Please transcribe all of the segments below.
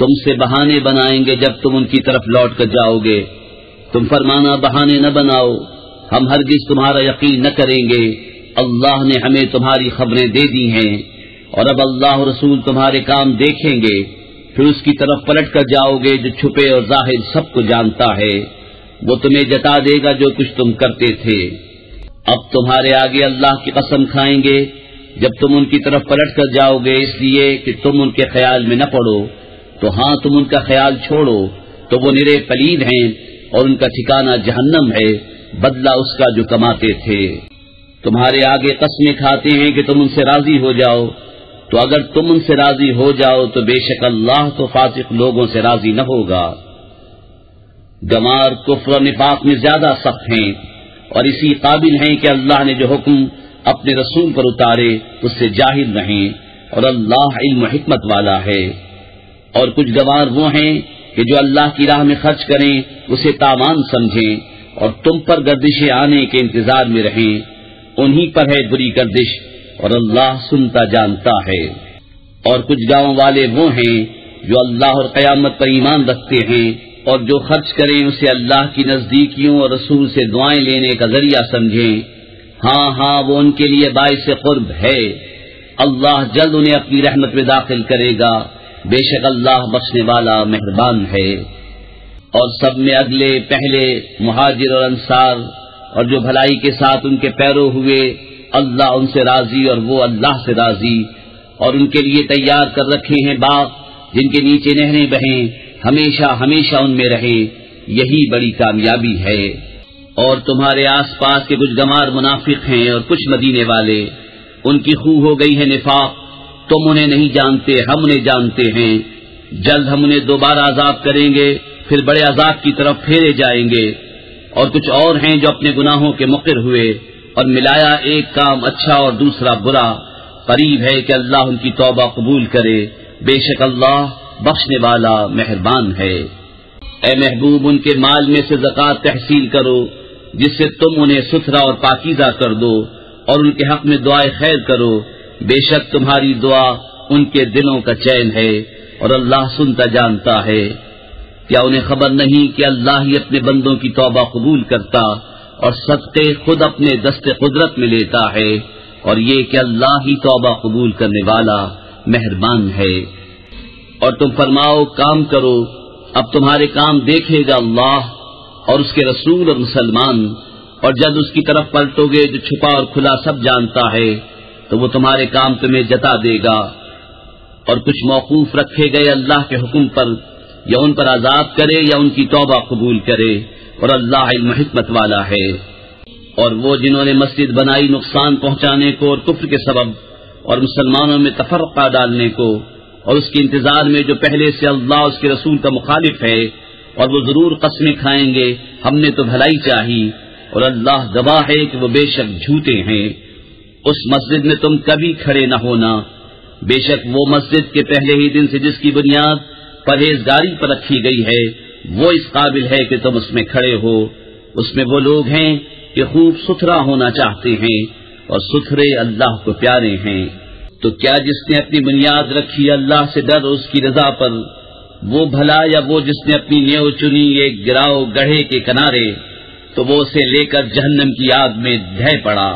تم سے بہانے بنائیں گے جب تم ان کی طرف لوٹ کر جاؤ گے. تم فرمانا بہانے نہ بناؤ، ہم ہرگز تمہارا یقین نہ کریں گے. اللہ نے ہمیں تمہاری خبریں دے دی ہیں، اور اب اللہ اور رسول تمہارے کام دیکھیں گے، پھر اس کی طرف پلٹ کر جاؤ گے جو چھپے اور ظاہر سب کو جانتا ہے. وہ تمہیں جتا دے گا جو کچھ تم کرتے تھے. اب تمہارے آگے اللہ کی قسم کھائیں گے جب تم ان کی طرف پلٹ کر جاؤ گے، اس لیے کہ تم ان کے خیال میں نہ پڑو. تو ہاں تم ان کا خیال چھوڑو تو وہ نرے پلید ہیں، اور ان کا ٹھکانہ جہنم ہے، بدلہ اس کا جو کماتے تھے. تمہارے آگے قسمیں کھاتے ہیں کہ تم ان سے راضی ہو جاؤ، تو اگر تم ان سے راضی ہو جاؤ تو بے شک اللہ تو فاسق لوگوں سے راضی نہ ہوگا. گمار کفر و نفاق میں زیادہ سخت ہیں، اور اسی قابل ہیں کہ اللہ نے جو حکم اپنے رسول پر اتارے اس سے جاہل رہیں، اور اللہ علم و حکمت والا ہے. اور کچھ گوار وہ ہیں کہ جو اللہ کی راہ میں خرچ کریں اسے تاوان سمجھیں، اور تم پر گردشیں آنے کے انتظار میں رہیں. انہی پر ہے بری گردش، اور اللہ سنتا جانتا ہے. اور کچھ گاؤں والے وہ ہیں جو اللہ اور قیامت پر ایمان رکھتے ہیں، اور جو خرچ کریں اسے اللہ کی نزدیکیوں اور رسول سے دعائیں لینے کا ذریعہ سمجھیں. ہاں وہ ان کے لیے باعث قرب ہے. اللہ جلد انہیں اپنی رحمت میں داخل کرے گا، بے شک اللہ بخشنے والا مہربان ہے. اور سب میں اگلے پہلے مہاجر اور انصار اور جو بھلائی کے ساتھ ان کے پیرو ہوئے، اللہ ان سے راضی اور وہ اللہ سے راضی. اور ان کے لیے تیار کر رکھے ہیں باغ جن کے نیچے نہریں بہیں، ہمیشہ ہمیشہ ان میں رہے. یہی بڑی کامیابی ہے. اور تمہارے آس پاس کے کچھ گمار منافق ہیں اور کچھ مدینے والے، ان کی خو ہو گئی ہے نفاق. تم انہیں نہیں جانتے، ہم انہیں جانتے ہیں. جلد ہم انہیں دوبارہ عذاب کریں گے، پھر بڑے عذاب کی طرف پھیرے جائیں گے. اور کچھ اور ہیں جو اپنے گناہوں کے مقر ہوئے اور ملایا ایک کام اچھا اور دوسرا برا. قریب ہے کہ اللہ ان کی توبہ قبول کرے، بے شک اللہ بخشنے والا مہربان ہے. اے محبوب، ان کے مال میں سے زکوٰۃ تحصیل کرو جس سے تم انہیں ستھرا اور پاکیزہ کر دو، اور ان کے حق میں دعائے خیر کرو. بے شک تمہاری دعا ان کے دلوں کا چین ہے، اور اللہ سنتا جانتا ہے. کیا انہیں خبر نہیں کہ اللہ ہی اپنے بندوں کی توبہ قبول کرتا اور صدقے خود اپنے دست قدرت میں لیتا ہے، اور یہ کہ اللہ ہی توبہ قبول کرنے والا مہربان ہے. اور تم فرماؤ کام کرو، اب تمہارے کام دیکھے گا اللہ اور اس کے رسول اور مسلمان. اور جب اس کی طرف پلٹو گے جو چھپا اور کھلا سب جانتا ہے، تو وہ تمہارے کام تمہیں جتا دے گا. اور کچھ موقوف رکھے گئے اللہ کے حکم پر، یا ان پر عذاب کرے یا ان کی توبہ قبول کرے، اور اللہ علم حکمت والا ہے. اور وہ جنہوں نے مسجد بنائی نقصان پہنچانے کو اور کفر کے سبب، اور مسلمانوں میں تفرقہ ڈالنے کو، اور اس کے انتظار میں جو پہلے سے اللہ اس کے رسول کا مخالف ہے، اور وہ ضرور قسمیں کھائیں گے ہم نے تو بھلائی چاہی، اور اللہ گواہ ہے کہ وہ بے شک جھوٹے ہیں. اس مسجد میں تم کبھی کھڑے نہ ہونا، بے شک وہ مسجد کے پہلے ہی دن سے جس کی بنیاد پرہیزگاری پر رکھی گئی ہے، وہ اس قابل ہے کہ تم اس میں کھڑے ہو. اس میں وہ لوگ ہیں کہ خوب ستھرا ہونا چاہتے ہیں، اور ستھرے اللہ کو پیارے ہیں. تو کیا جس نے اپنی بنیاد رکھی اللہ سے ڈر اس کی رضا پر، وہ بھلا یا وہ جس نے اپنی نیو چنی ایک گراؤ گڑھے کے کنارے، تو وہ اسے لے کر جہنم کی آگ میں ڈھہ پڑا.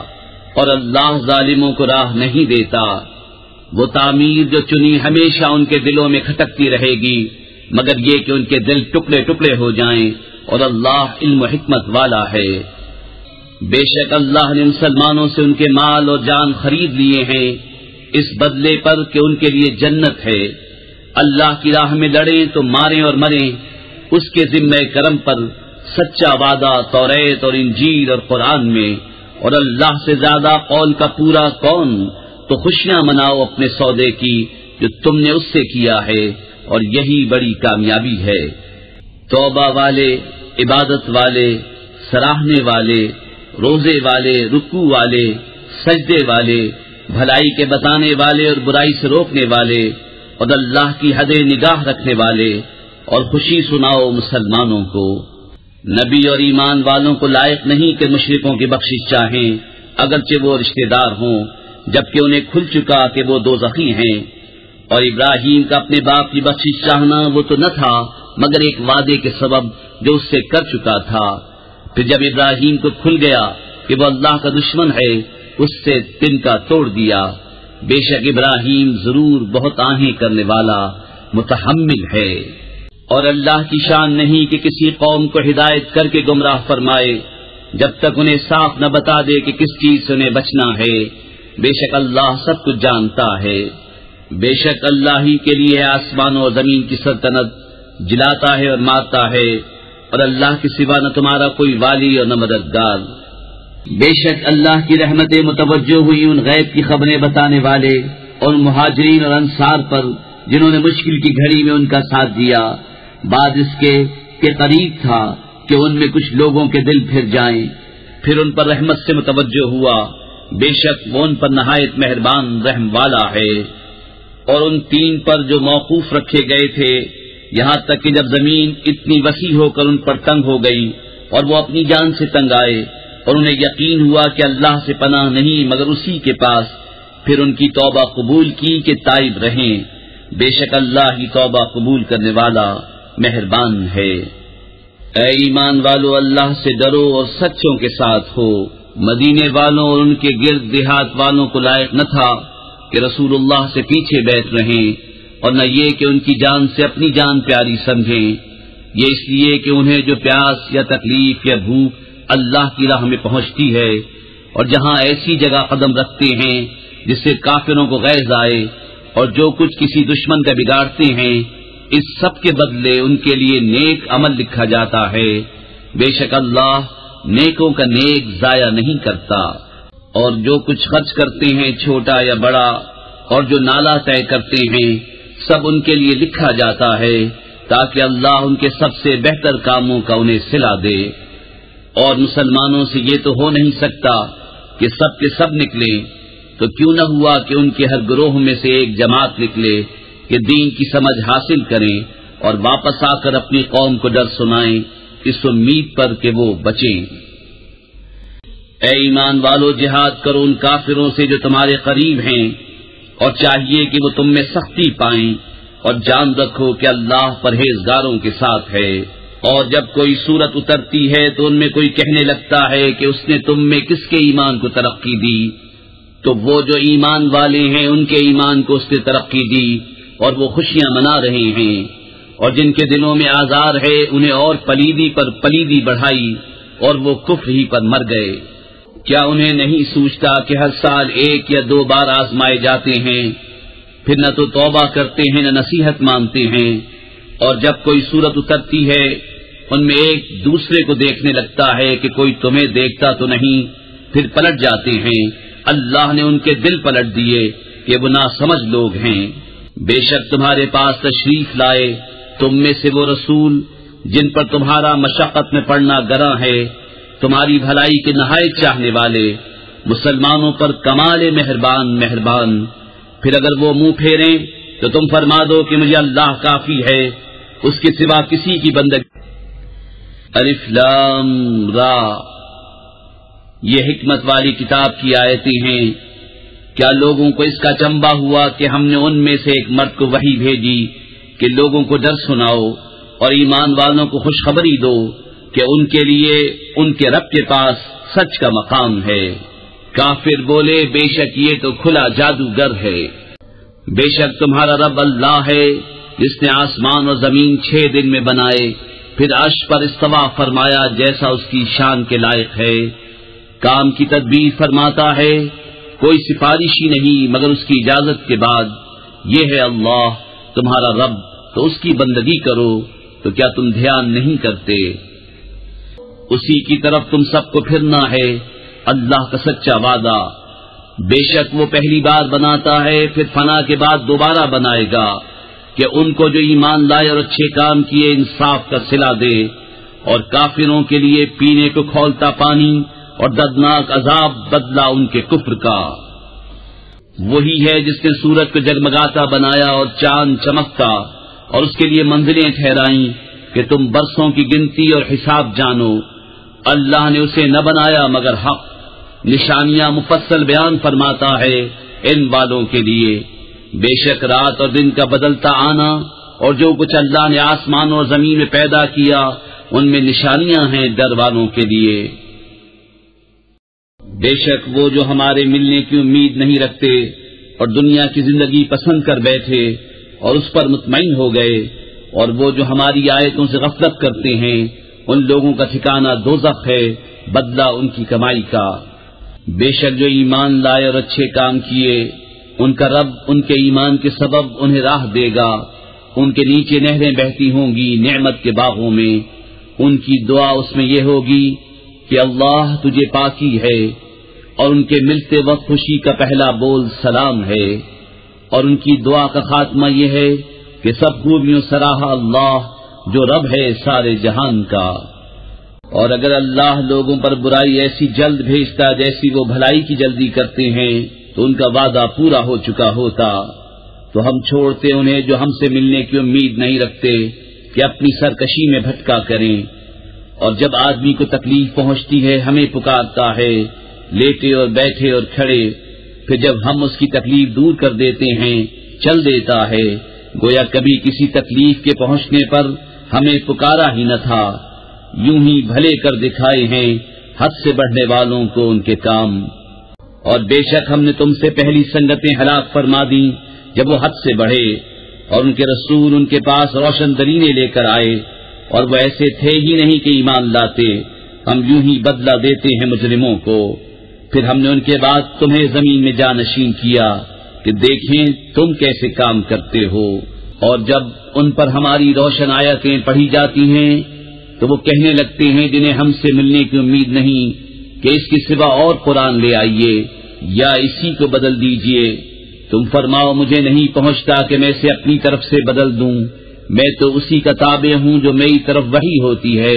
اور اللہ ظالموں کو راہ نہیں دیتا. وہ تعمیر جو چنی ہمیشہ ان کے دلوں میں کھٹکتی رہے گی، مگر یہ کہ ان کے دل ٹکڑے ٹکڑے ہو جائیں، اور اللہ علم و حکمت والا ہے. بے شک اللہ نے مسلمانوں سے ان کے مال اور جان خرید لیے ہیں، اس بدلے پر کہ ان کے لیے جنت ہے. اللہ کی راہ میں لڑیں تو ماریں اور مریں، اس کے ذمہ کرم پر سچا وعدہ توریت اور انجیل اور قرآن میں. اور اللہ سے زیادہ قول کا پورا کون؟ تو خوشیاں مناؤ اپنے سودے کی جو تم نے اس سے کیا ہے، اور یہی بڑی کامیابی ہے. توبہ والے، عبادت والے، سراہنے والے، روزے والے، رکوع والے، سجدے والے، بھلائی کے بتانے والے اور برائی سے روکنے والے، اور اللہ کی حد نگاہ رکھنے والے. اور خوشی سناؤ مسلمانوں کو. نبی اور ایمان والوں کو لائق نہیں کہ مشرکوں کی بخشش چاہیں، اگرچہ وہ رشتہ دار ہوں، جبکہ انہیں کھل چکا کہ وہ دوزخی ہیں. اور ابراہیم کا اپنے باپ کی بخشش چاہنا وہ تو نہ تھا مگر ایک وعدے کے سبب جو اس سے کر چکا تھا۔ پھر جب ابراہیم کو کھل گیا کہ وہ اللہ کا دشمن ہے، اس سے تنکا توڑ دیا۔ بے شک ابراہیم ضرور بہت آہیں کرنے والا متحمل ہے۔ اور اللہ کی شان نہیں کہ کسی قوم کو ہدایت کر کے گمراہ فرمائے جب تک انہیں صاف نہ بتا دے کہ کس چیز سے انہیں بچنا ہے۔ بے شک اللہ سب کچھ جانتا ہے۔ بے شک اللہ ہی کے لیے آسمان اور زمین کی سلطنت، جلاتا ہے اور مارتا ہے، اور اللہ کے سوا نہ تمہارا کوئی والی اور نہ مددگار۔ بے شک اللہ کی رحمتیں متوجہ ہوئی ان غیب کی خبریں بتانے والے اور مہاجرین اور انصار پر جنہوں نے مشکل کی گھڑی میں ان کا ساتھ دیا، بعد اس کے کہ قریب تھا کہ ان میں کچھ لوگوں کے دل پھر جائیں، پھر ان پر رحمت سے متوجہ ہوا۔ بے شک وہ ان پر نہایت مہربان رحم والا ہے۔ اور ان تین پر جو موقوف رکھے گئے تھے، یہاں تک کہ جب زمین اتنی وسیع ہو کر ان پر تنگ ہو گئی اور وہ اپنی جان سے تنگ آئے اور انہیں یقین ہوا کہ اللہ سے پناہ نہیں مگر اسی کے پاس، پھر ان کی توبہ قبول کی کہ تائب رہیں۔ بے شک اللہ ہی توبہ قبول کرنے والا مہربان ہے۔ اے ایمان والو، اللہ سے ڈرو اور سچوں کے ساتھ ہو۔ مدینے والوں اور ان کے گرد دیہات والوں کو لائق نہ تھا کہ رسول اللہ سے پیچھے بیٹھ رہیں، اور نہ یہ کہ ان کی جان سے اپنی جان پیاری سمجھیں، یہ اس لیے کہ انہیں جو پیاس یا تکلیف یا بھوک اللہ کی راہ میں پہنچتی ہے، اور جہاں ایسی جگہ قدم رکھتے ہیں جس سے کافروں کو غیظ آئے، اور جو کچھ کسی دشمن کا بگاڑتے ہیں، اس سب کے بدلے ان کے لیے نیک عمل لکھا جاتا ہے۔ بے شک اللہ نیکوں کا نیک ضائع نہیں کرتا۔ اور جو کچھ خرچ کرتے ہیں چھوٹا یا بڑا، اور جو نالا طے کرتے ہیں، سب ان کے لیے لکھا جاتا ہے تاکہ اللہ ان کے سب سے بہتر کاموں کا انہیں صلہ دے۔ اور مسلمانوں سے یہ تو ہو نہیں سکتا کہ سب کے سب نکلیں، تو کیوں نہ ہوا کہ ان کے ہر گروہ میں سے ایک جماعت نکلے کہ دین کی سمجھ حاصل کریں اور واپس آ کر اپنی قوم کو ڈر سنائیں، اس امید پر کہ وہ بچیں۔ اے ایمان والو، جہاد کرو ان کافروں سے جو تمہارے قریب ہیں، اور چاہیے کہ وہ تم میں سختی پائیں، اور جان رکھو کہ اللہ پرہیزگاروں کے ساتھ ہے۔ اور جب کوئی صورت اترتی ہے تو ان میں کوئی کہنے لگتا ہے کہ اس نے تم میں کس کے ایمان کو ترقی دی، تو وہ جو ایمان والے ہیں ان کے ایمان کو اس نے ترقی دی اور وہ خوشیاں منا رہے ہیں، اور جن کے دلوں میں آزار ہے انہیں اور پلیدی پر پلیدی بڑھائی اور وہ کفر ہی پر مر گئے۔ کیا انہیں نہیں سوچتا کہ ہر سال 1 یا 2 بار آزمائے جاتے ہیں، پھر نہ تو توبہ کرتے ہیں نہ نصیحت مانتے ہیں، اور جب کوئی صورت اترتی ہے ان میں ایک دوسرے کو دیکھنے لگتا ہے کہ کوئی تمہیں دیکھتا تو نہیں، پھر پلٹ جاتے ہیں۔ اللہ نے ان کے دل پلٹ دیے کہ وہ ناسمجھ لوگ ہیں۔ بے شک تمہارے پاس تشریف لائے تم میں سے وہ رسول جن پر تمہارا مشقت میں پڑنا گراں ہے، تمہاری بھلائی کے نہایت چاہنے والے، مسلمانوں پر کمال مہربان۔ پھر اگر وہ منہ پھیریں تو تم فرما دو کہ مجھے اللہ کافی ہے، اس کے سوا کسی کی بندگی۔ الف لام را، یہ حکمت والی کتاب کی آیتیں ہیں۔ کیا لوگوں کو اس کا چنبا ہوا کہ ہم نے ان میں سے ایک مرد کو وحی بھیجی کہ لوگوں کو ڈر سناؤ اور ایمان والوں کو خوشخبری دو کہ ان کے لیے ان کے رب کے پاس سچ کا مقام ہے۔ کافر بولے بے شک یہ تو کھلا جادوگر ہے۔ بے شک تمہارا رب اللہ ہے جس نے آسمان اور زمین 6 دن میں بنائے، پھر عرش پر استوا فرمایا جیسا اس کی شان کے لائق ہے۔ کام کی تدبیر فرماتا ہے، کوئی سفارشی نہیں مگر اس کی اجازت کے بعد۔ یہ ہے اللہ تمہارا رب، تو اس کی بندگی کرو، تو کیا تم دھیان نہیں کرتے؟ اسی کی طرف تم سب کو پھرنا ہے، اللہ کا سچا وعدہ۔ بے شک وہ پہلی بار بناتا ہے پھر فنا کے بعد دوبارہ بنائے گا، کہ ان کو جو ایمان لائے اور اچھے کام کیے انصاف کا صلہ دے، اور کافروں کے لیے پینے کو کھولتا پانی اور دردناک عذاب بدلہ ان کے کفر کا۔ وہی ہے جس نے سورج کو جگمگاتا بنایا اور چاند چمکتا، اور اس کے لیے منزلیں ٹھہرائیں کہ تم برسوں کی گنتی اور حساب جانو۔ اللہ نے اسے نہ بنایا مگر حق، نشانیاں مفصل بیان فرماتا ہے ان والوں کے لیے۔ بے شک رات اور دن کا بدلتا آنا اور جو کچھ اللہ نے آسمان اور زمین میں پیدا کیا ان میں نشانیاں ہیں ڈر والوں کے لیے۔ بے شک وہ جو ہمارے ملنے کی امید نہیں رکھتے اور دنیا کی زندگی پسند کر بیٹھے اور اس پر مطمئن ہو گئے، اور وہ جو ہماری آیتوں سے غفلت کرتے ہیں ان لوگوں کا ٹھکانہ دوزخ ہے، بدلہ ان کی کمائی کا۔ بے شک جو ایمان لائے اور اچھے کام کیے ان کا رب ان کے ایمان کے سبب انہیں راہ دے گا، ان کے نیچے نہریں بہتی ہوں گی نعمت کے باغوں میں، ان کی دعا اس میں یہ ہوگی کہ اللہ تجھے پاکی ہے، اور ان کے ملتے وقت خوشی کا پہلا بول سلام ہے، اور ان کی دعا کا خاتمہ یہ ہے کہ سب خوبیوں سراہا اللہ جو رب ہے سارے جہان کا۔ اور اگر اللہ لوگوں پر برائی ایسی جلد بھیجتا جیسی وہ بھلائی کی جلدی کرتے ہیں تو ان کا وعدہ پورا ہو چکا ہوتا، تو ہم چھوڑتے انہیں جو ہم سے ملنے کی امید نہیں رکھتے کہ اپنی سرکشی میں بھٹکا کریں، اور جب آدمی کو تکلیف پہنچتی ہے ہمیں پکارتا ہے لیٹے اور بیٹھے اور کھڑے، پھر جب ہم اس کی تکلیف دور کر دیتے ہیں چل دیتا ہے، گویا کبھی کسی تکلیف کے پہنچنے پر ہمیں پکارا ہی نہ تھا۔ یوں ہی بھلے کر دکھائے ہیں حد سے بڑھنے والوں کو ان کے کام۔ اور بے شک ہم نے تم سے پہلی سنگتیں ہلاک فرما دیں جب وہ حد سے بڑھے، اور ان کے رسول ان کے پاس روشن دلیلیں لے کر آئے، اور وہ ایسے تھے ہی نہیں کہ ایمان لاتے۔ ہم یوں ہی بدلہ دیتے ہیں مجرموں کو۔ پھر ہم نے ان کے بعد تمہیں زمین میں جانشین کیا کہ دیکھیں تم کیسے کام کرتے ہو، اور جب ان پر ہماری روشن آیتیں پڑھی جاتی ہیں تو وہ کہنے لگتے ہیں جنہیں ہم سے ملنے کی امید نہیں کہ اس کے سوا اور قرآن لے آئیے یا اسی کو بدل دیجئے۔ تم فرماؤ مجھے نہیں پہنچتا کہ میں اسے اپنی طرف سے بدل دوں، میں تو اسی کا تابع ہوں جو میری طرف وحی ہوتی ہے۔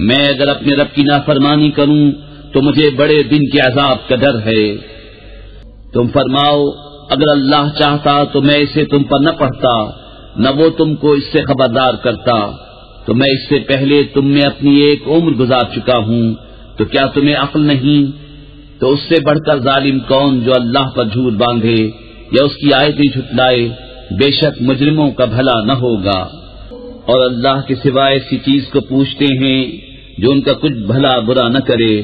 میں اگر اپنے رب کی نافرمانی کروں تو مجھے بڑے دن کے عذاب کا ڈر ہے۔ تم فرماؤ اگر اللہ چاہتا تو میں اسے تم پر نہ پڑھتا، نہ وہ تم کو اس سے خبردار کرتا، تو میں اس سے پہلے تم میں اپنی ایک عمر گزار چکا ہوں، تو کیا تمہیں عقل نہیں؟ تو اس سے بڑھ کر ظالم کون جو اللہ پر جھوٹ باندھے یا اس کی آیتیں جھٹلائے، بے شک مجرموں کا بھلا نہ ہوگا۔ اور اللہ کے سوائے ایسی چیز کو پوچھتے ہیں جو ان کا کچھ بھلا برا نہ کرے،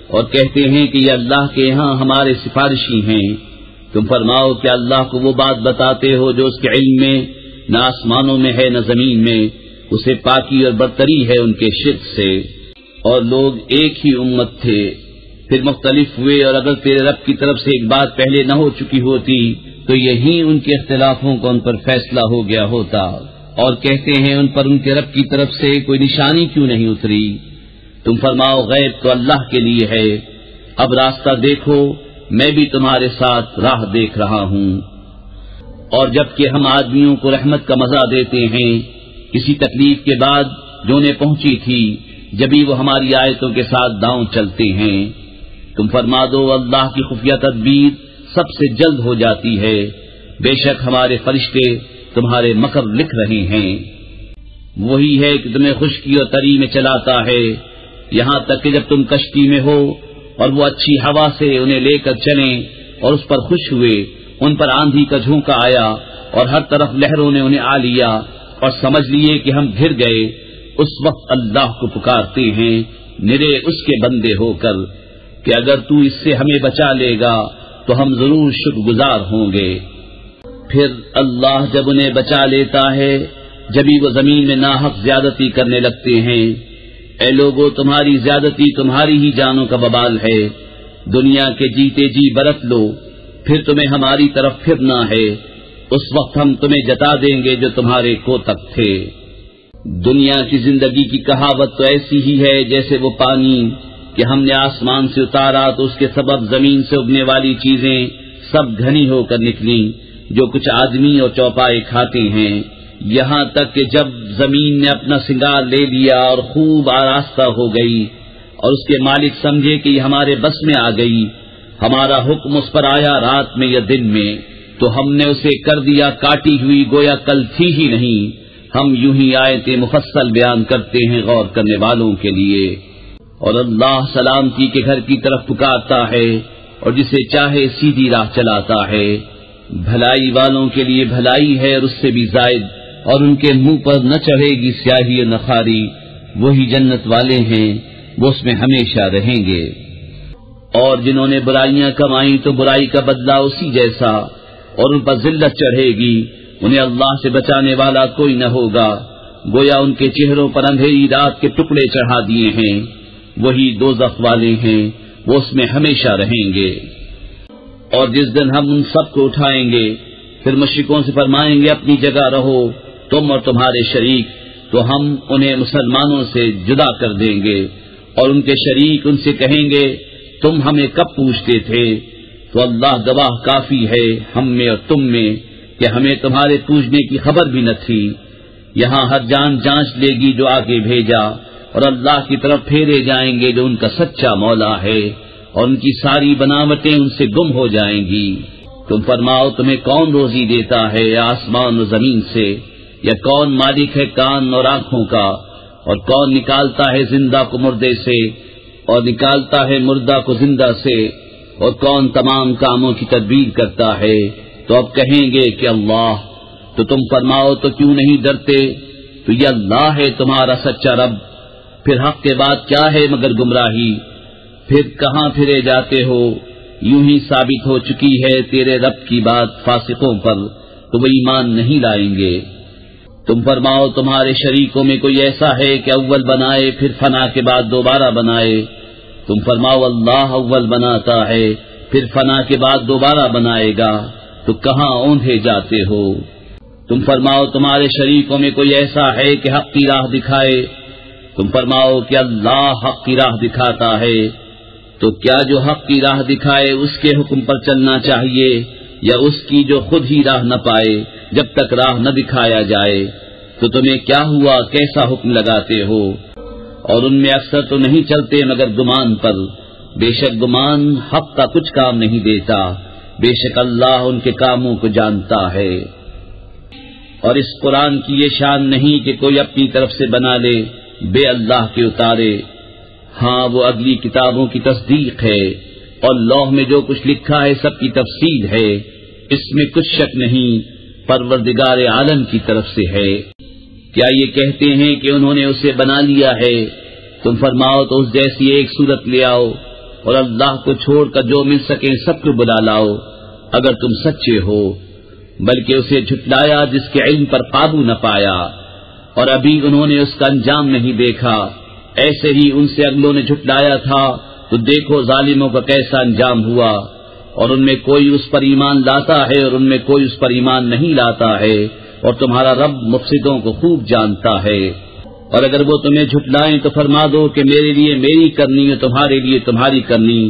اور کہتے ہیں کہ یہ اللہ کے یہاں ہمارے سفارشی ہیں۔ تم فرماؤ کہ اللہ کو وہ بات بتاتے ہو جو اس کے علم میں نہ آسمانوں میں ہے نہ زمین میں، اسے پاکی اور برتری ہے ان کے شرک سے۔ اور لوگ ایک ہی امت تھے، پھر مختلف ہوئے، اور اگر تیرے رب کی طرف سے ایک بات پہلے نہ ہو چکی ہوتی تو یہی ان کے اختلافوں کا ان پر فیصلہ ہو گیا ہوتا۔ اور کہتے ہیں ان پر ان کے رب کی طرف سے کوئی نشانی کیوں نہیں اتری؟ تم فرماؤ غیب تو اللہ کے لیے ہے، اب راستہ دیکھو، میں بھی تمہارے ساتھ راہ دیکھ رہا ہوں۔ اور جبکہ ہم آدمیوں کو رحمت کا مزہ دیتے ہیں کسی تکلیف کے بعد جو انہیں پہنچی تھی، جبھی وہ ہماری آیتوں کے ساتھ داؤں چلتے ہیں۔ تم فرما دو اللہ کی خفیہ تدبیر سب سے جلد ہو جاتی ہے، بے شک ہمارے فرشتے تمہارے مکر لکھ رہے ہیں۔ وہی ہے کہ تمہیں خشکی اور تری میں چلاتا ہے، یہاں تک کہ جب تم کشتی میں ہو اور وہ اچھی ہوا سے انہیں لے کر چلیں اور اس پر خوش ہوئے، ان پر آندھی کا جھونکا آیا اور ہر طرف لہروں نے انہیں آ لیا اور سمجھ لیے کہ ہم گر گئے، اس وقت اللہ کو پکارتے ہیں نرے اس کے بندے ہو کر کہ اگر تو اس سے ہمیں بچا لے گا تو ہم ضرور شکر گزار ہوں گے۔ پھر اللہ جب انہیں بچا لیتا ہے جبھی وہ زمین میں ناحق زیادتی کرنے لگتے ہیں۔ اے لوگو تمہاری زیادتی تمہاری ہی جانوں کا وبال ہے، دنیا کے جیتے جی برت لو، پھر تمہیں ہماری طرف پھرنا ہے، اس وقت ہم تمہیں جتا دیں گے جو تمہارے کوتک تھے۔ دنیا کی زندگی کی کہاوت تو ایسی ہی ہے جیسے وہ پانی کہ ہم نے آسمان سے اتارا تو اس کے سبب زمین سے اگنے والی چیزیں سب گھنی ہو کر نکلیں جو کچھ آدمی اور چوپائے کھاتے ہیں، یہاں تک کہ جب زمین نے اپنا سنگار لے لیا اور خوب آراستہ ہو گئی اور اس کے مالک سمجھے کہ یہ ہمارے بس میں آ گئی، ہمارا حکم اس پر آیا رات میں یا دن میں، تو ہم نے اسے کر دیا کاٹی ہوئی گویا کل تھی ہی نہیں۔ ہم یوں ہی آیتیں مفصل بیان کرتے ہیں غور کرنے والوں کے لیے۔ اور اللہ سلامتی کے گھر کی طرف پکارتا ہے اور جسے چاہے سیدھی راہ چلاتا ہے، بھلائی والوں کے لیے بھلائی ہے اور اس سے بھی زائد، اور ان کے منہ پر نہ چڑھے گی سیاہی و نخاری، وہی جنت والے ہیں، وہ اس میں ہمیشہ رہیں گے۔ اور جنہوں نے برائیاں کمائیں تو برائی کا بدلہ اسی جیسا، اور ان پر ذلت چڑھے گی، انہیں اللہ سے بچانے والا کوئی نہ ہوگا، گویا ان کے چہروں پر اندھیری رات کے ٹکڑے چڑھا دیے ہیں، وہی دوزخ والے ہیں، وہ اس میں ہمیشہ رہیں گے۔ اور جس دن ہم ان سب کو اٹھائیں گے، پھر مشرکوں سے فرمائیں گے اپنی جگہ رہو تم اور تمہارے شریک، تو ہم انہیں مسلمانوں سے جدا کر دیں گے، اور ان کے شریک ان سے کہیں گے تم ہمیں کب پوچھتے تھے؟ تو اللہ گواہ کافی ہے ہم میں اور تم میں کہ ہمیں تمہارے پوچھنے کی خبر بھی نہ تھی۔ یہاں ہر جان جانچ لے گی جو آگے بھیجا، اور اللہ کی طرف پھیرے جائیں گے جو ان کا سچا مولا ہے، اور ان کی ساری بناوٹیں ان سے گم ہو جائیں گی۔ تم فرماؤ تمہیں کون روزی دیتا ہے آسمان و زمین سے، یا کون مالک ہے کان اور آنکھوں کا، اور کون نکالتا ہے زندہ کو مردے سے اور نکالتا ہے مردہ کو زندہ سے، اور کون تمام کاموں کی تدبیر کرتا ہے؟ تو اب کہیں گے کہ اللہ۔ تو تم فرماؤ تو کیوں نہیں ڈرتے؟ تو یہ اللہ ہے تمہارا سچا رب، پھر حق کے بعد کیا ہے مگر گمراہی؟ پھر کہاں پھرے جاتے ہو؟ یوں ہی ثابت ہو چکی ہے تیرے رب کی بات فاسقوں پر، تو وہ ایمان نہیں لائیں گے۔ تم فرماؤ تمہارے شریکوں میں کوئی ایسا ہے کہ اول بنائے پھر فنا کے بعد دوبارہ بنائے؟ تم فرماؤ اللہ اول بناتا ہے پھر فنا کے بعد دوبارہ بنائے گا، تو کہاں اوندھے جاتے ہو؟ تم فرماؤ تمہارے شریکوں میں کوئی ایسا ہے کہ حق کی راہ دکھائے؟ تم فرماؤ کہ اللہ حق کی راہ دکھاتا ہے، تو کیا جو حق کی راہ دکھائے اس کے حکم پر چلنا چاہیے، یا اس کی جو خود ہی راہ نہ پائے جب تک راہ نہ دکھایا جائے؟ تو تمہیں کیا ہوا، کیسا حکم لگاتے ہو؟ اور ان میں اکثر تو نہیں چلتے مگر گمان پر، بے شک گمان حق کا کچھ کام نہیں دیتا، بے شک اللہ ان کے کاموں کو جانتا ہے۔ اور اس قرآن کی یہ شان نہیں کہ کوئی اپنی طرف سے بنا لے بے اللہ کے اتارے، ہاں وہ اگلی کتابوں کی تصدیق ہے، اور لوح میں جو کچھ لکھا ہے سب کی تفصیل ہے، اس میں کچھ شک نہیں، پروردگار عالم کی طرف سے ہے۔ کیا یہ کہتے ہیں کہ انہوں نے اسے بنا لیا ہے؟ تم فرماؤ تو اس جیسی ایک صورت لے آؤ، اور اللہ کو چھوڑ کر جو مل سکے سب کو بلا لاؤ، اگر تم سچے ہو۔ بلکہ اسے جھٹلایا جس کے علم پر قابو نہ پایا، اور ابھی انہوں نے اس کا انجام نہیں دیکھا، ایسے ہی ان سے اگلوں نے جھٹلایا تھا، تو دیکھو ظالموں کا کیسا انجام ہوا۔ اور ان میں کوئی اس پر ایمان لاتا ہے اور ان میں کوئی اس پر ایمان نہیں لاتا ہے، اور تمہارا رب مفسدوں کو خوب جانتا ہے۔ اور اگر وہ تمہیں جھٹلائیں تو فرما دو کہ میرے لیے میری کرنی اور تمہارے لیے تمہاری کرنی،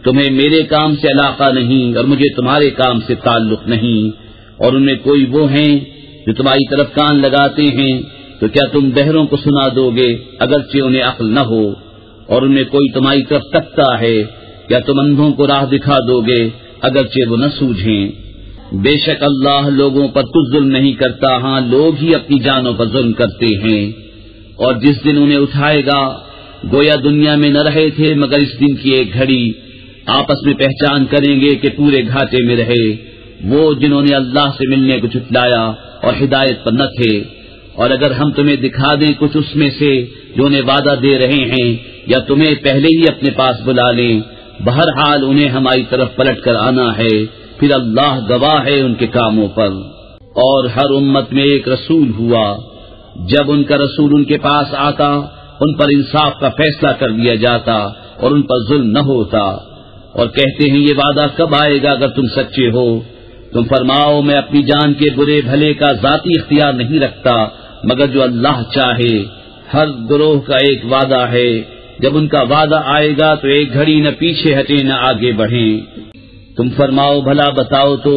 تمہیں میرے کام سے علاقہ نہیں اور مجھے تمہارے کام سے تعلق نہیں۔ اور ان میں کوئی وہ ہیں جو تمہاری طرف کان لگاتے ہیں، تو کیا تم بہروں کو سنا دو گے اگرچہ انہیں عقل نہ ہو؟ اور ان میں کوئی تمہاری طرف تکتا ہے، کیا تم اندھوں کو راہ دکھا دو گے اگرچہ وہ نہ سوجھیں؟ بے شک اللہ لوگوں پر کچھ ظلم نہیں کرتا، ہاں لوگ ہی اپنی جانوں پر ظلم کرتے ہیں۔ اور جس دن انہیں اٹھائے گا گویا دنیا میں نہ رہے تھے مگر اس دن کی ایک گھڑی، آپس میں پہچان کریں گے کہ پورے گھاٹے میں رہے وہ جنہوں نے اللہ سے ملنے کو جھٹلایا اور ہدایت پر نہ تھے۔ اور اگر ہم تمہیں دکھا دیں کچھ اس میں سے جو انہیں وعدہ دے رہے ہیں، یا تمہیں پہلے ہی اپنے پاس بلا لیں، بہرحال انہیں ہماری طرف پلٹ کر آنا ہے، پھر اللہ گواہ ہے ان کے کاموں پر۔ اور ہر امت میں ایک رسول ہوا، جب ان کا رسول ان کے پاس آتا ان پر انصاف کا فیصلہ کر دیا جاتا اور ان پر ظلم نہ ہوتا۔ اور کہتے ہیں یہ وعدہ کب آئے گا اگر تم سچے ہو؟ تم فرماؤ میں اپنی جان کے برے بھلے کا ذاتی اختیار نہیں رکھتا مگر جو اللہ چاہے، ہر گروہ کا ایک وعدہ ہے، جب ان کا وعدہ آئے گا تو ایک گھڑی نہ پیچھے ہٹے نہ آگے بڑھیں۔ تم فرماؤ بھلا بتاؤ تو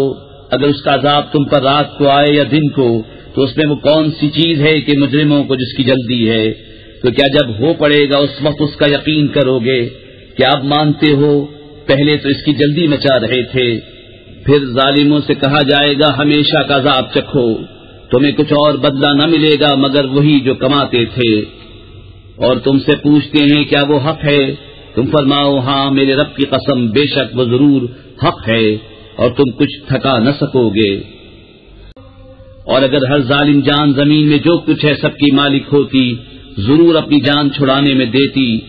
اگر اس کا عذاب تم پر رات کو آئے یا دن کو تو اس میں وہ کون سی چیز ہے کہ مجرموں کو جس کی جلدی ہے؟ تو کیا جب ہو پڑے گا اس وقت اس کا یقین کرو گے؟ کیا اب مانتے ہو پہلے تو اس کی جلدی مچا رہے تھے؟ پھر ظالموں سے کہا جائے گا ہمیشہ کا عذاب چکھو، تمہیں کچھ اور بدلہ نہ ملے گا مگر وہی جو کماتے تھے۔ اور تم سے پوچھتے ہیں کیا وہ حق ہے؟ تم فرماؤ ہاں میرے رب کی قسم بے شک وہ ضرور حق ہے، اور تم کچھ تھکا نہ سکو گے۔ اور اگر ہر ظالم جان زمین میں جو کچھ ہے سب کی مالک ہوتی، ضرور اپنی جان چھڑانے میں دیتی،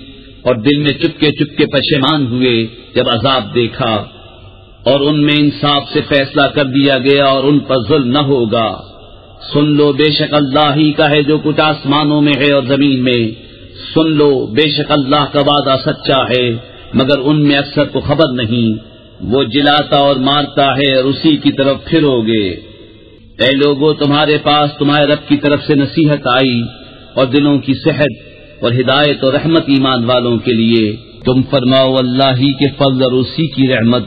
اور دل میں چپکے چپکے پشیمان ہوئے جب عذاب دیکھا، اور ان میں انصاف سے فیصلہ کر دیا گیا اور ان پر ظلم نہ ہوگا۔ سن لو بے شک اللہ ہی کا ہے جو کچھ آسمانوں میں ہے اور زمین میں، سن لو بے شک اللہ کا وعدہ سچا ہے، مگر ان میں اکثر کو خبر نہیں۔ وہ جلاتا اور مارتا ہے اور اسی کی طرف پھرو گے۔ اے لوگو، تمہارے پاس تمہارے رب کی طرف سے نصیحت آئی اور دلوں کی صحت اور ہدایت اور رحمت ایمان والوں کے لیے۔ تم فرماؤ اللہ ہی کے فضل اور اسی کی رحمت،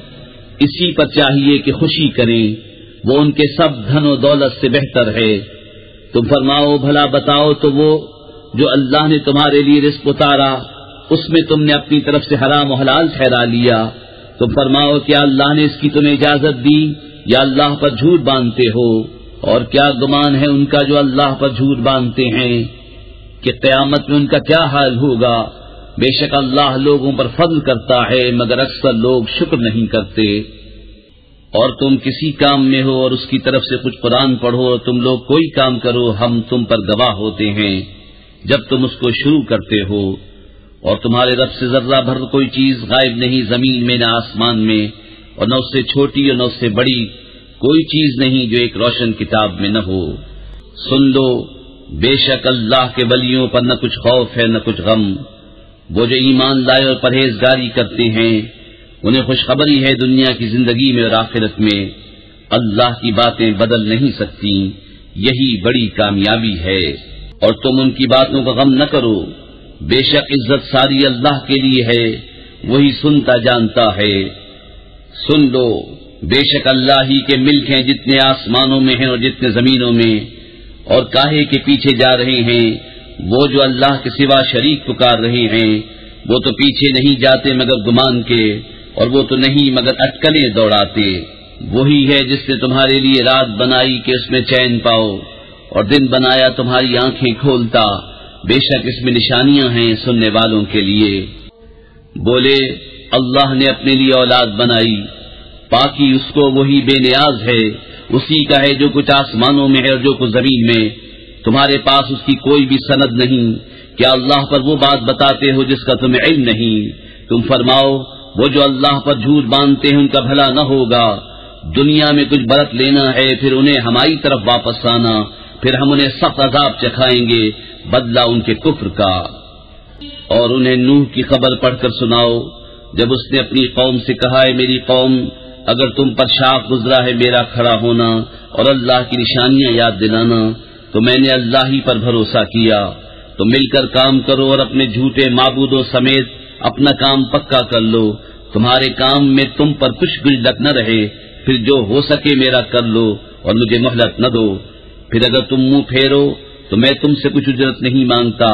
اسی پر چاہیے کہ خوشی کریں، وہ ان کے سب دھن و دولت سے بہتر ہے۔ تم فرماؤ بھلا بتاؤ تو وہ جو اللہ نے تمہارے لیے رزق اتارا، اس میں تم نے اپنی طرف سے حرام و حلال ٹھہرا لیا۔ تم فرماؤ کیا اللہ نے اس کی تمہیں اجازت دی یا اللہ پر جھوٹ باندھتے ہو؟ اور کیا گمان ہے ان کا جو اللہ پر جھوٹ باندھتے ہیں کہ قیامت میں ان کا کیا حال ہوگا؟ بے شک اللہ لوگوں پر فضل کرتا ہے مگر اکثر لوگ شکر نہیں کرتے۔ اور تم کسی کام میں ہو اور اس کی طرف سے کچھ قرآن پڑھو اور تم لوگ کوئی کام کرو، ہم تم پر گواہ ہوتے ہیں جب تم اس کو شروع کرتے ہو۔ اور تمہارے رب سے ذرہ بھر کوئی چیز غائب نہیں، زمین میں نہ آسمان میں، اور نہ اس سے چھوٹی اور نہ اس سے بڑی کوئی چیز نہیں جو ایک روشن کتاب میں نہ ہو۔ سن لو بے شک اللہ کے ولیوں پر نہ کچھ خوف ہے نہ کچھ غم، وہ جو ایمان لائے اور پرہیزگاری کرتے ہیں انہیں خوشخبری ہے دنیا کی زندگی میں اور آخرت میں، اللہ کی باتیں بدل نہیں سکتی، یہی بڑی کامیابی ہے۔ اور تم ان کی باتوں کا غم نہ کرو، بے شک عزت ساری اللہ کے لیے ہے، وہی سنتا جانتا ہے۔ سن لو بے شک اللہ ہی کے ملک ہیں جتنے آسمانوں میں ہیں اور جتنے زمینوں میں، اور کاہے کے پیچھے جا رہے ہیں وہ جو اللہ کے سوا شریک پکار رہے ہیں، وہ تو پیچھے نہیں جاتے مگر گمان کے، اور وہ تو نہیں مگر اٹکلیں دوڑاتے۔ وہی ہے جس نے تمہارے لیے رات بنائی کہ اس میں چین پاؤ، اور دن بنایا تمہاری آنکھیں کھولتا، بے شک اس میں نشانیاں ہیں سننے والوں کے لیے۔ بولے اللہ نے اپنے لیے اولاد بنائی، پاکی اس کو وہی بے نیاز ہے، اسی کا ہے جو کچھ آسمانوں میں ہے اور جو کچھ زمین میں، تمہارے پاس اس کی کوئی بھی سند نہیں، کیا اللہ پر وہ بات بتاتے ہو جس کا تمہیں علم نہیں؟ تم فرماؤ وہ جو اللہ پر جھوٹ باندھتے ہیں ان کا بھلا نہ ہوگا، دنیا میں کچھ برت لینا ہے پھر انہیں ہماری طرف واپس آنا، پھر ہم انہیں سخت عذاب چکھائیں گے بدلہ ان کے کفر کا۔ اور انہیں نوح کی خبر پڑھ کر سناؤ جب اس نے اپنی قوم سے کہا ہے میری قوم اگر تم پر شاق گزرا ہے میرا کھڑا ہونا اور اللہ کی نشانیاں یاد دلانا تو میں نے اللہ ہی پر بھروسہ کیا، تو مل کر کام کرو اور اپنے جھوٹے معبودوں سمیت اپنا کام پکا کر لو، تمہارے کام میں تم پر کچھ گجلک نہ رہے، پھر جو ہو سکے میرا کر لو اور مجھے مہلت نہ دو، پھر اگر تم منہ پھیرو تو میں تم سے کچھ اجرت نہیں مانگتا،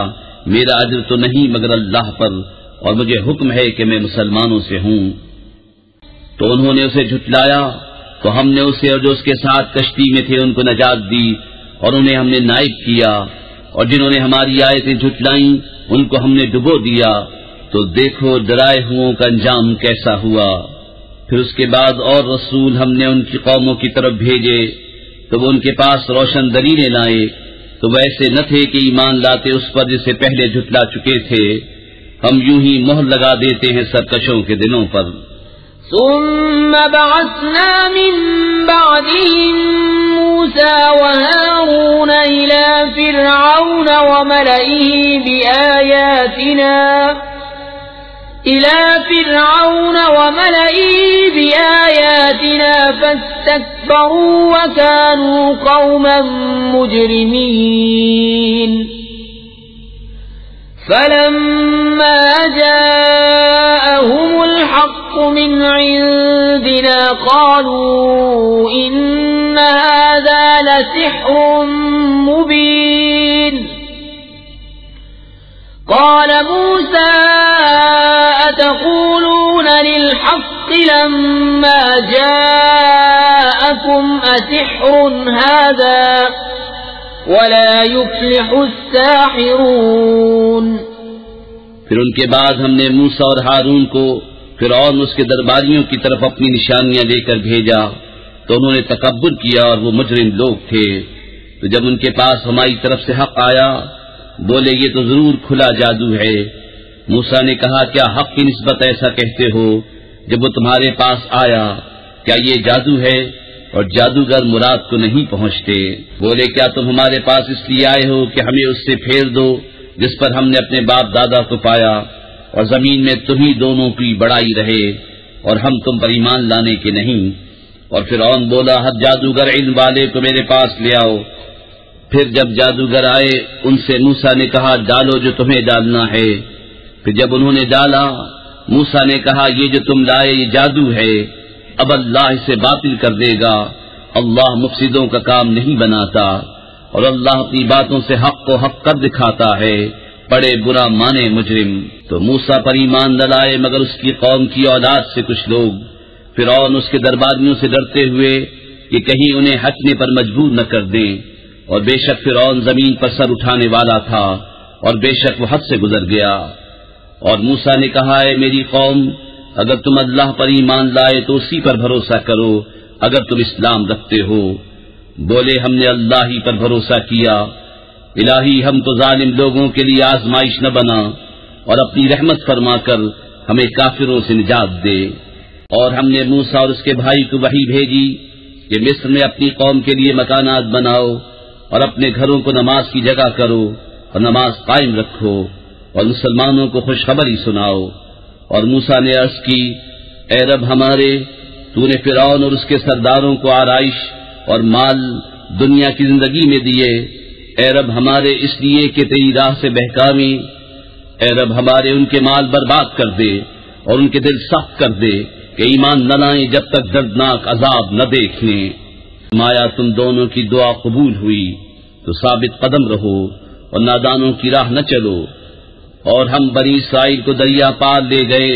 میرا اجر تو نہیں مگر اللہ پر، اور مجھے حکم ہے کہ میں مسلمانوں سے ہوں۔ تو انہوں نے اسے جھٹلایا تو ہم نے اسے اور جو اس کے ساتھ کشتی میں تھے ان کو نجات دی، اور انہیں ہم نے نائب کیا، اور جنہوں نے ہماری آیتیں جھٹلائیں ان کو ہم نے ڈبو دیا، تو دیکھو ڈرائے ہوں کا انجام کیسا ہوا۔ پھر اس کے بعد اور رسول ہم نے ان کی قوموں کی طرف بھیجے تو وہ ان کے پاس روشن دلیلیں لائے، تو ویسے نہ تھے کہ ایمان لاتے اس پر جسے پہلے جھٹلا چکے تھے، ہم یوں ہی مہر لگا دیتے ہیں سرکشوں کے دلوں پر۔ ثم بعثنا من بعدهم موسى وهارون إلى فرعون وملئه بآياتنا فاستكبروا وكانوا قوما مجرمين فلما جاءهم الحق من عندنا قالوا إن هذا لسحر مبين قال موسى أتقولون للحق لما جاءكم أسحر هذا ولا يفلح الساحرون۔ پھر ان کے بعد ہم نے موسیٰ اور ہارون کو فرعون اس کے درباریوں کی طرف اپنی نشانیاں لے کر بھیجا تو انہوں نے تکبر کیا اور وہ مجرم لوگ تھے۔ تو جب ان کے پاس ہماری طرف سے حق آیا بولے یہ تو ضرور کھلا جادو ہے۔ موسیٰ نے کہا کیا حق کی نسبت ایسا کہتے ہو جب وہ تمہارے پاس آیا؟ کیا یہ جادو ہے؟ اور جادوگر مراد کو نہیں پہنچتے۔ بولے کیا تم ہمارے پاس اس لیے آئے ہو کہ ہمیں اس سے پھیر دو جس پر ہم نے اپنے باپ دادا کو پایا، اور زمین میں تمہیں دونوں کی بڑائی رہے اور ہم تم پر ایمان لانے کے نہیں؟ اور فرعون بولا ہر جادوگر علم والے کو میرے پاس لے آؤ۔ پھر جب جادوگر آئے ان سے موسیٰ نے کہا ڈالو جو تمہیں ڈالنا ہے۔ پھر جب انہوں نے ڈالا موسیٰ نے کہا یہ جو تم لائے یہ جادو ہے، اب اللہ اسے باطل کر دے گا۔ اللہ مفسدوں کا کام نہیں بناتا اور اللہ اپنی باتوں سے حق کو حق کر دکھاتا ہے، بڑے برا مانے مجرم۔ تو موسیٰ پر ایمان نہ لائے مگر اس کی قوم کی اولاد سے کچھ لوگ۔ فرعون اس کے درباریوں سے ڈرتے ہوئے کہ کہیں انہیں ہٹنے پر مجبور نہ کر دیں، اور بے شک فرعون زمین پر سر اٹھانے والا تھا اور بے شک وہ حد سے گزر گیا۔ اور موسیٰ نے کہا ہے میری قوم اگر تم اللہ پر ایمان لائے تو اسی پر بھروسہ کرو اگر تم اسلام رکھتے ہو۔ بولے ہم نے اللہ ہی پر بھروسہ کیا، الہی ہم کو ظالم لوگوں کے لیے آزمائش نہ بنا اور اپنی رحمت فرما کر ہمیں کافروں سے نجات دے۔ اور ہم نے موسیٰ اور اس کے بھائی کو وحی بھیجی کہ مصر میں اپنی قوم کے لیے مکانات بناؤ اور اپنے گھروں کو نماز کی جگہ کرو اور نماز قائم رکھو اور مسلمانوں کو خوشخبری سناؤ۔ اور موسیٰ نے عرض کی اے رب ہمارے، تو نے فرعون اور اس کے سرداروں کو آرائش اور مال دنیا کی زندگی میں دیے، اے رب ہمارے اس لیے کہ تیری راہ سے بہکاویں، اے رب ہمارے ان کے مال برباد کر دے اور ان کے دل سخت کر دے کہ ایمان نہ لائیں جب تک دردناک عذاب نہ دیکھ لیں۔ مایا تم دونوں کی دعا قبول ہوئی تو ثابت قدم رہو اور نادانوں کی راہ نہ چلو۔ اور ہم بنی اسرائیل کو دریا پار لے گئے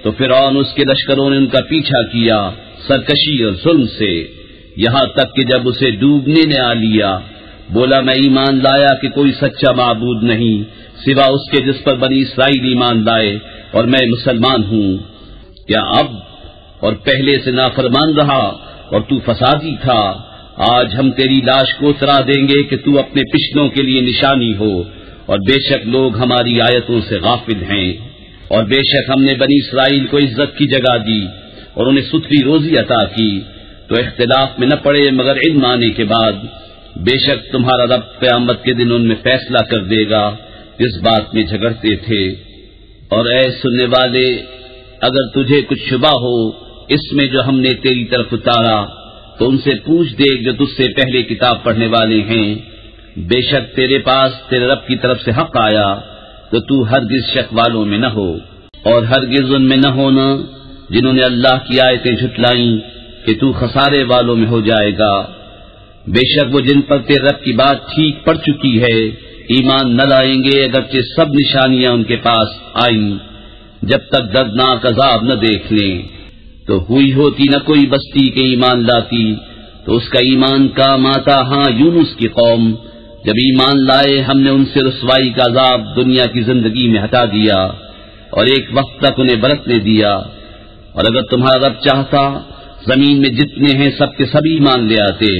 تو فرعون اس کے لشکروں نے ان کا پیچھا کیا سرکشی اور ظلم سے، یہاں تک کہ جب اسے ڈوبنے نے آ لیا بولا میں ایمان لایا کہ کوئی سچا معبود نہیں سوا اس کے جس پر بنی اسرائیل ایمان لائے اور میں مسلمان ہوں۔ کیا اب اور پہلے سے نافرمان رہا اور تو فسادی تھا؟ آج ہم تیری لاش کو اترا دیں گے کہ تو اپنے پچھلوں کے لیے نشانی ہو، اور بے شک لوگ ہماری آیتوں سے غافل ہیں۔ اور بے شک ہم نے بنی اسرائیل کو عزت کی جگہ دی اور انہیں ستھری روزی عطا کی، تو اختلاف میں نہ پڑے مگر علم آنے کے بعد۔ بے شک تمہارا رب قیامت کے دن ان میں فیصلہ کر دے گا جس بات میں جھگڑتے تھے۔ اور اے سننے والے اگر تجھے کچھ شبہ ہو اس میں جو ہم نے تیری طرف اتارا تو ان سے پوچھ دیکھ جو تجھ سے پہلے کتاب پڑھنے والے ہیں، بے شک تیرے پاس تیرے رب کی طرف سے حق آیا تو تو ہرگز شک والوں میں نہ ہو، اور ہرگز ان میں نہ ہونا جنہوں نے اللہ کی آیتیں جھٹلائیں کہ تو خسارے والوں میں ہو جائے گا۔ بے شک وہ جن پر تیرے رب کی بات ٹھیک پڑ چکی ہے ایمان نہ لائیں گے اگرچہ سب نشانیاں ان کے پاس آئیں، جب تک دردناک عذاب نہ دیکھ لیں۔ تو ہوئی ہوتی نہ کوئی بستی کے ایمان لاتی تو اس کا ایمان کام آتا، ہاں یونس کی قوم جب ایمان لائے ہم نے ان سے رسوائی کا عذاب دنیا کی زندگی میں ہٹا دیا اور ایک وقت تک انہیں برتنے دیا۔ اور اگر تمہارا رب چاہتا زمین میں جتنے ہیں سب کے سب ایمان لے آتے،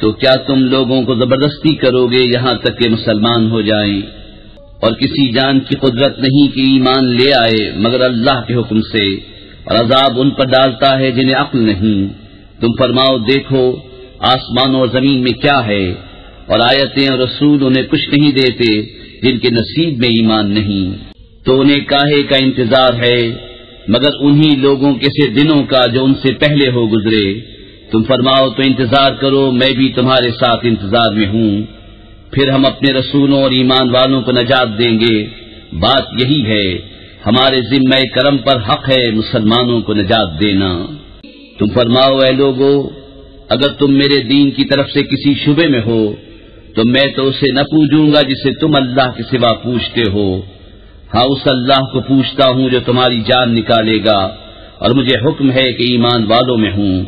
تو کیا تم لوگوں کو زبردستی کرو گے یہاں تک کہ مسلمان ہو جائیں؟ اور کسی جان کی قدرت نہیں کہ ایمان لے آئے مگر اللہ کے حکم سے، اور عذاب ان پر ڈالتا ہے جنہیں عقل نہیں۔ تم فرماؤ دیکھو آسمانوں اور زمین میں کیا ہے، اور آیتیں اور رسول انہیں کچھ نہیں دیتے جن کے نصیب میں ایمان نہیں، تو انہیں کاہے کا انتظار ہے مگر انہی لوگوں کے سے دنوں کا جو ان سے پہلے ہو گزرے۔ تم فرماؤ تو انتظار کرو میں بھی تمہارے ساتھ انتظار میں ہوں، پھر ہم اپنے رسولوں اور ایمان والوں کو نجات دیں گے۔ بات یہی ہے ہمارے ذمہ کرم پر حق ہے مسلمانوں کو نجات دینا۔ تم فرماؤ اے لوگو اگر تم میرے دین کی طرف سے کسی شبے میں ہو تو میں تو اسے نہ پوجوں گا جسے تم اللہ کے سوا پوچھتے ہو، ہاں اس اللہ کو پوچھتا ہوں جو تمہاری جان نکالے گا، اور مجھے حکم ہے کہ ایمان والوں میں ہوں،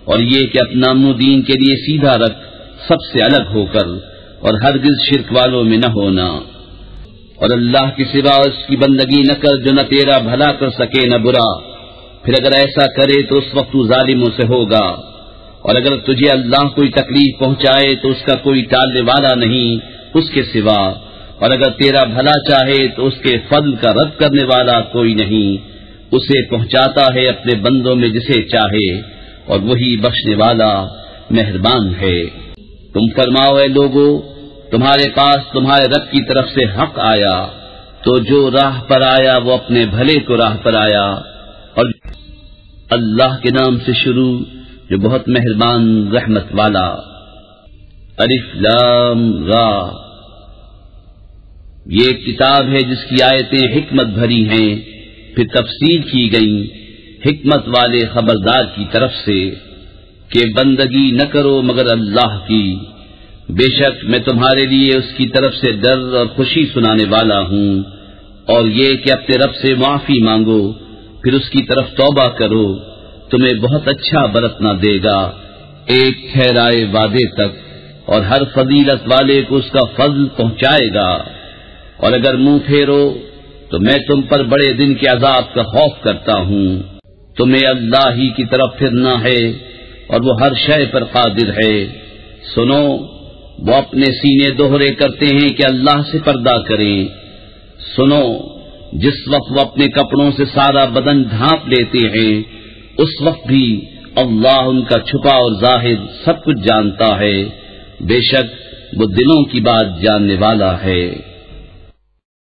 اور یہ کہ اپنا منہ دین کے لیے سیدھا رکھ سب سے الگ ہو کر، اور ہرگز شرک والوں میں نہ ہونا، اور اللہ کے سوا اس کی بندگی نہ کر جو نہ تیرا بھلا کر سکے نہ برا، پھر اگر ایسا کرے تو اس وقت تو ظالموں سے ہوگا، اور اگر تجھے اللہ کوئی تکلیف پہنچائے تو اس کا کوئی ٹالنے والا نہیں اس کے سوا، اور اگر تیرا بھلا چاہے تو اس کے فضل کا رد کرنے والا کوئی نہیں، اسے پہنچاتا ہے اپنے بندوں میں جسے چاہے، اور وہی بخشنے والا مہربان ہے۔ تم فرماؤ اے لوگو، تمہارے پاس تمہارے رب کی طرف سے حق آیا تو جو راہ پر آیا وہ اپنے بھلے کو راہ پر آیا، اور اللہ کے نام سے شروع جو بہت مہربان رحمت والا۔ الف لام را، یہ ایک کتاب ہے جس کی آیتیں حکمت بھری ہیں، پھر تفصیل کی گئی حکمت والے خبردار کی طرف سے کہ بندگی نہ کرو مگر اللہ کی، بے شک میں تمہارے لیے اس کی طرف سے ڈر اور خوشی سنانے والا ہوں، اور یہ کہ اپنے رب سے معافی مانگو پھر اس کی طرف توبہ کرو، تمہیں بہت اچھا برتنا دے گا ایک ٹھہرائے وعدے تک، اور ہر فضیلت والے کو اس کا فضل پہنچائے گا، اور اگر منہ پھیرو تو میں تم پر بڑے دن کے عذاب کا خوف کرتا ہوں۔ تمہیں اللہ ہی کی طرف پھرنا ہے اور وہ ہر شے پر قادر ہے۔ سنو، وہ اپنے سینے دوہرے کرتے ہیں کہ اللہ سے پردہ کریں۔ سنو، جس وقت وہ اپنے کپڑوں سے سارا بدن ڈھانپ لیتے ہیں اس وقت بھی اللہ ان کا چھپا اور ظاہر سب کچھ جانتا ہے، بے شک وہ دلوں کی بات جاننے والا ہے۔